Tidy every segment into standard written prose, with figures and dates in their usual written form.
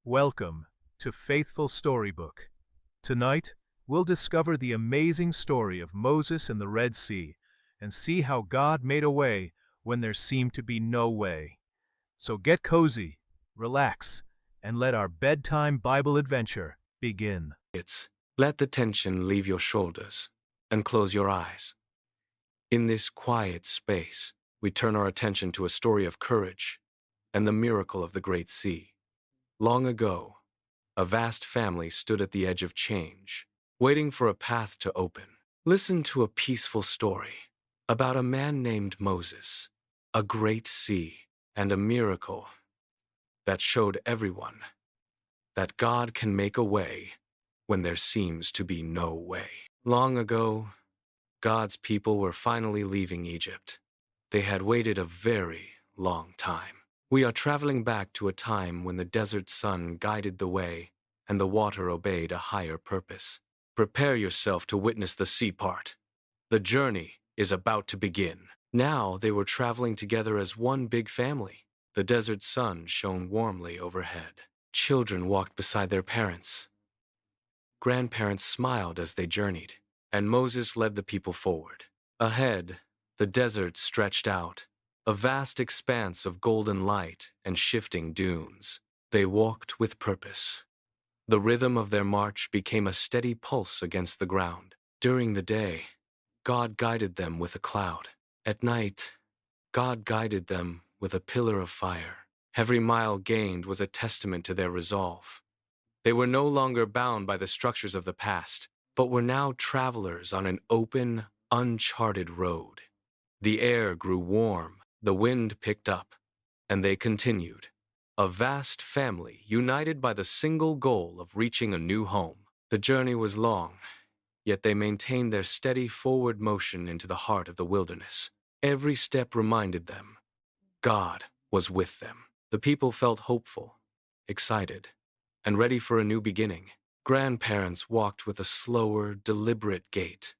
Welcome to Faithful Storybook. Tonight, we'll discover the amazing story of Moses and the Red Sea and see how God made a way when there seemed to be no way. So get cozy, relax, and let our bedtime Bible adventure begin. Let the tension leave your shoulders and close your eyes. In this quiet space, we turn our attention to a story of courage and the miracle of the Great Sea. Long ago, a vast family stood at the edge of change, waiting for a path to open. Listen to a peaceful story about a man named Moses, a great sea, and a miracle that showed everyone that God can make a way when there seems to be no way. Long ago, God's people were finally leaving Egypt. They had waited a very long time. We are traveling back to a time when the desert sun guided the way and the water obeyed a higher purpose. Prepare yourself to witness the sea part. The journey is about to begin. Now they were traveling together as one big family. The desert sun shone warmly overhead. Children walked beside their parents. Grandparents smiled as they journeyed, and Moses led the people forward. Ahead, the desert stretched out, a vast expanse of golden light and shifting dunes. They walked with purpose. The rhythm of their march became a steady pulse against the ground. During the day, God guided them with a cloud. At night, God guided them with a pillar of fire. Every mile gained was a testament to their resolve. They were no longer bound by the structures of the past, but were now travelers on an open, uncharted road. The air grew warm, the wind picked up, and they continued, a vast family united by the single goal of reaching a new home. The journey was long, yet they maintained their steady forward motion into the heart of the wilderness. Every step reminded them God was with them. The people felt hopeful, excited, and ready for a new beginning. Grandparents walked with a slower, deliberate gait,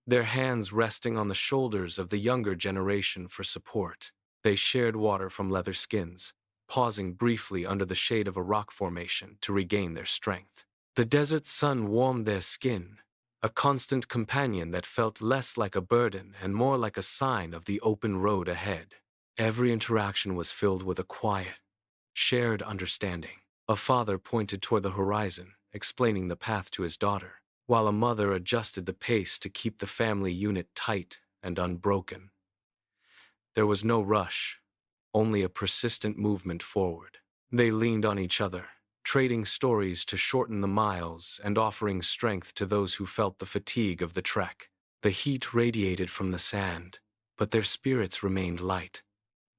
their hands resting on the shoulders of the younger generation for support. They shared water from leather skins, pausing briefly under the shade of a rock formation to regain their strength. The desert sun warmed their skin, a constant companion that felt less like a burden and more like a sign of the open road ahead. Every interaction was filled with a quiet, shared understanding. A father pointed toward the horizon, explaining the path to his daughter, while a mother adjusted the pace to keep the family unit tight and unbroken. There was no rush, only a persistent movement forward. They leaned on each other, trading stories to shorten the miles and offering strength to those who felt the fatigue of the trek. The heat radiated from the sand, but their spirits remained light.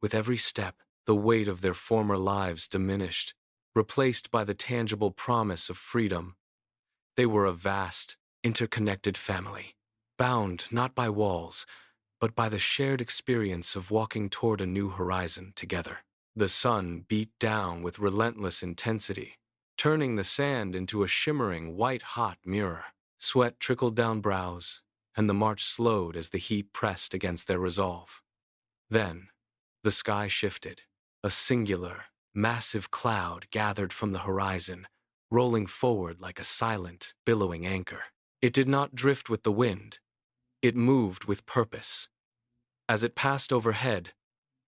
With every step, the weight of their former lives diminished, replaced by the tangible promise of freedom. They were a vast, interconnected family, bound not by walls, but by the shared experience of walking toward a new horizon together. The sun beat down with relentless intensity, turning the sand into a shimmering white-hot mirror. Sweat trickled down brows, and the march slowed as the heat pressed against their resolve. Then, the sky shifted. A singular, massive cloud gathered from the horizon, rolling forward like a silent, billowing anchor. It did not drift with the wind. It moved with purpose. As it passed overhead,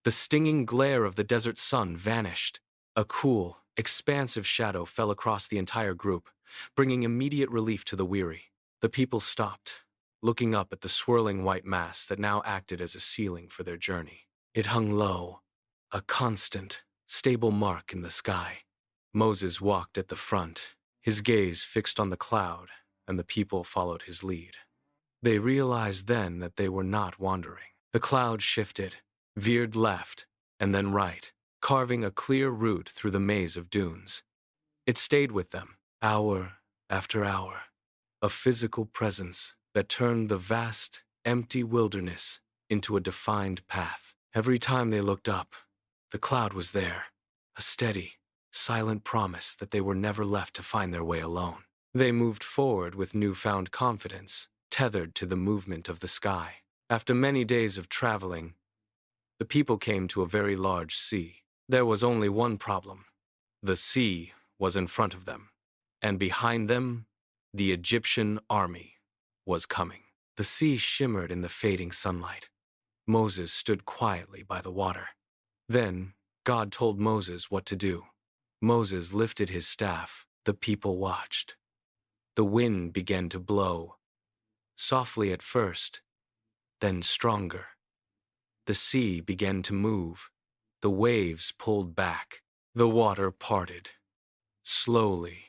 the stinging glare of the desert sun vanished. A cool, expansive shadow fell across the entire group, bringing immediate relief to the weary. The people stopped, looking up at the swirling white mass that now acted as a ceiling for their journey. It hung low, a constant, stable mark in the sky. Moses walked at the front, his gaze fixed on the cloud, and the people followed his lead. They realized then that they were not wandering. The cloud shifted, veered left, and then right, carving a clear route through the maze of dunes. It stayed with them, hour after hour, a physical presence that turned the vast, empty wilderness into a defined path. Every time they looked up, the cloud was there, a steady, silent promise that they were never left to find their way alone. They moved forward with newfound confidence, tethered to the movement of the sky. After many days of traveling, the people came to a very large sea. There was only one problem. The sea was in front of them, and behind them, the Egyptian army was coming. The sea shimmered in the fading sunlight. Moses stood quietly by the water. Then, God told Moses what to do. Moses lifted his staff. The people watched. The wind began to blow, softly at first, then stronger. The sea began to move. The waves pulled back. The water parted. Slowly,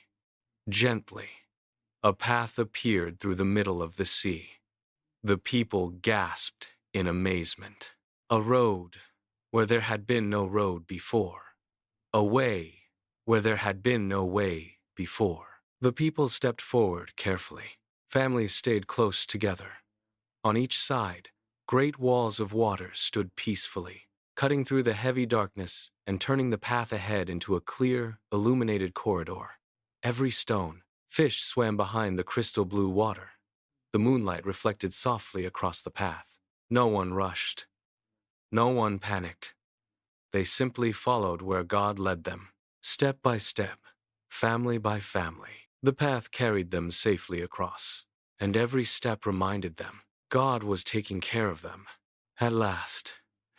gently, a path appeared through the middle of the sea. The people gasped in amazement. A road where there had been no road before. A way where there had been no way before. The people stepped forward carefully. Families stayed close together. On each side, great walls of water stood peacefully, cutting through the heavy darkness and turning the path ahead into a clear, illuminated corridor. Every stone, fish swam behind the crystal blue water. The moonlight reflected softly across the path. No one rushed. No one panicked. They simply followed where God led them, step by step, family by family. The path carried them safely across, and every step reminded them God was taking care of them. At last,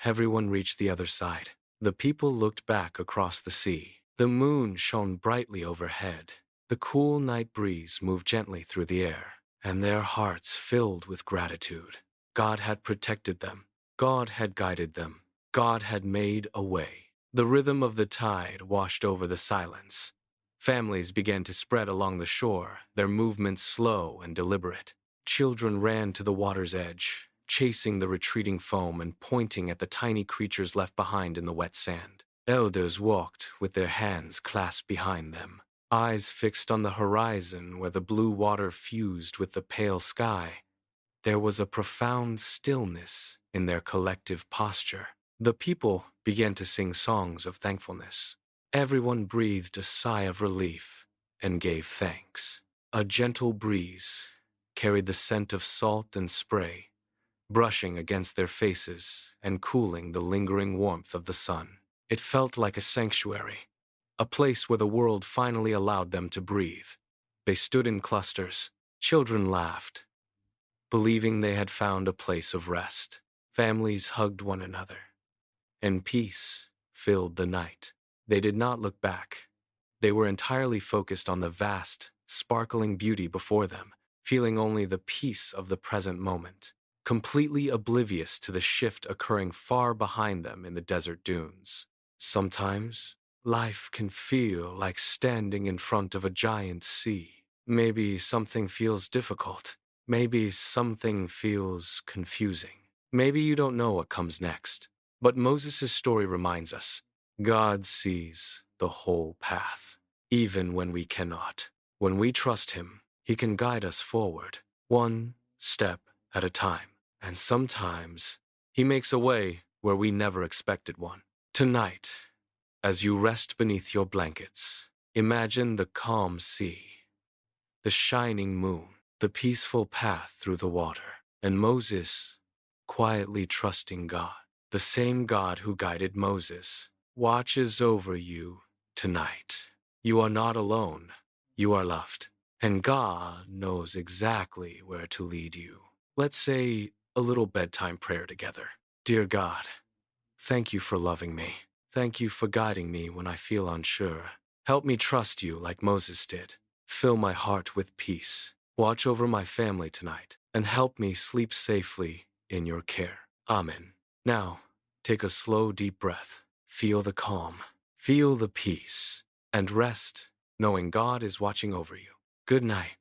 everyone reached the other side. The people looked back across the sea. The moon shone brightly overhead. The cool night breeze moved gently through the air, and their hearts filled with gratitude. God had protected them. God had guided them. God had made a way. The rhythm of the tide washed over the silence. Families began to spread along the shore, their movements slow and deliberate. Children ran to the water's edge, chasing the retreating foam and pointing at the tiny creatures left behind in the wet sand. Elders walked with their hands clasped behind them, eyes fixed on the horizon where the blue water fused with the pale sky. There was a profound stillness in their collective posture. The people began to sing songs of thankfulness. Everyone breathed a sigh of relief and gave thanks. A gentle breeze carried the scent of salt and spray, brushing against their faces and cooling the lingering warmth of the sun. It felt like a sanctuary, a place where the world finally allowed them to breathe. They stood in clusters. Children laughed, believing they had found a place of rest. Families hugged one another, and peace filled the night. They did not look back. They were entirely focused on the vast, sparkling beauty before them, feeling only the peace of the present moment, completely oblivious to the shift occurring far behind them in the desert dunes. Sometimes, life can feel like standing in front of a giant sea. Maybe something feels difficult. Maybe something feels confusing. Maybe you don't know what comes next. But Moses' story reminds us, God sees the whole path, even when we cannot. When we trust Him, He can guide us forward, one step at a time. And sometimes, He makes a way where we never expected one. Tonight, as you rest beneath your blankets, imagine the calm sea, the shining moon, the peaceful path through the water, and Moses quietly trusting God. The same God who guided Moses watches over you tonight. You are not alone. You are loved. And God knows exactly where to lead you. Let's say a little bedtime prayer together. Dear God, thank you for loving me. Thank you for guiding me when I feel unsure. Help me trust you like Moses did. Fill my heart with peace. Watch over my family tonight and help me sleep safely in your care. Amen. Now, take a slow, deep breath. Feel the calm. Feel the peace. And rest, knowing God is watching over you. Good night,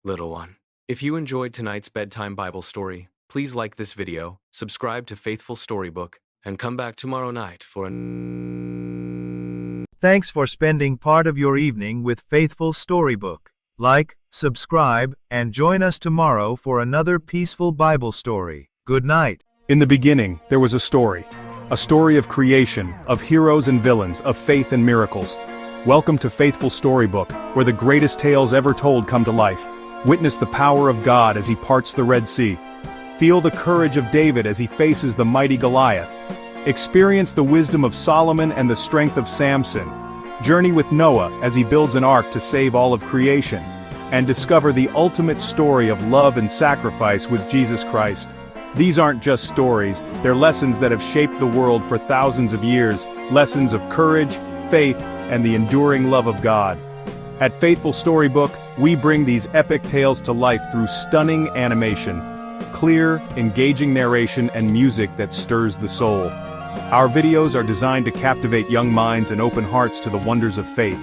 little one. If you enjoyed tonight's bedtime Bible story, please like this video, subscribe to Faithful Storybook, and come back tomorrow night for Thanks for spending part of your evening with Faithful Storybook. Like, subscribe, and join us tomorrow for another peaceful Bible story. Good night. In the beginning, there was a story of creation, of heroes and villains, of faith and miracles. Welcome to Faithful Storybook, where the greatest tales ever told come to life. Witness the power of God as He parts the Red Sea. Feel the courage of David as he faces the mighty Goliath. Experience the wisdom of Solomon and the strength of Samson. Journey with Noah as he builds an ark to save all of creation. And discover the ultimate story of love and sacrifice with Jesus Christ. These aren't just stories, they're lessons that have shaped the world for thousands of years, lessons of courage, faith, and the enduring love of God. At Faithful Storybook, we bring these epic tales to life through stunning animation, clear, engaging narration, and music that stirs the soul. Our videos are designed to captivate young minds and open hearts to the wonders of faith.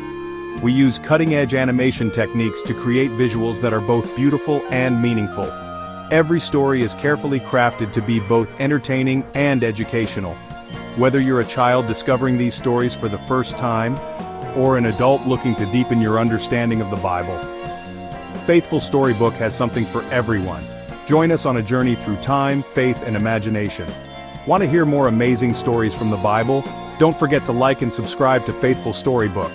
We use cutting-edge animation techniques to create visuals that are both beautiful and meaningful. Every story is carefully crafted to be both entertaining and educational. Whether you're a child discovering these stories for the first time, or an adult looking to deepen your understanding of the Bible, Faithful Storybook has something for everyone. Join us on a journey through time, faith, and imagination. Want to hear more amazing stories from the Bible? Don't forget to like and subscribe to Faithful Storybook.